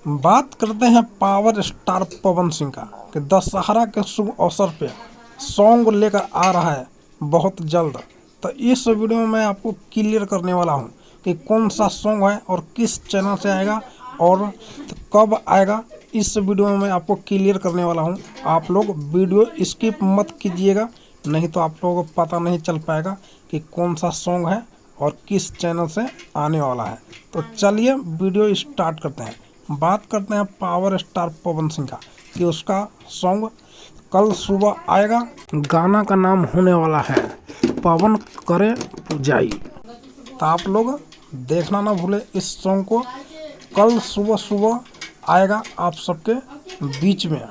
बात करते हैं पावर स्टार पवन सिंह का कि दशहरा के शुभ अवसर पे सॉन्ग लेकर आ रहा है बहुत जल्द। तो इस वीडियो में मैं आपको क्लियर करने वाला हूं कि कौन सा सॉन्ग है और किस चैनल से आएगा और कब आएगा। इस वीडियो में मैं आपको क्लियर करने वाला हूं। आप लोग वीडियो स्किप मत कीजिएगा, नहीं तो आप लोगों को पता नहीं चल पाएगा कि कौन सा सॉन्ग है और किस चैनल से आने वाला है। तो चलिए वीडियो स्टार्ट करते हैं। बात करते हैं पावर स्टार पवन सिंह का कि उसका सॉन्ग कल सुबह आएगा। गाना का नाम होने वाला है पवन करे पूजाई। तो आप लोग देखना ना भूले इस सॉन्ग को। कल सुबह सुबह आएगा आप सबके बीच में।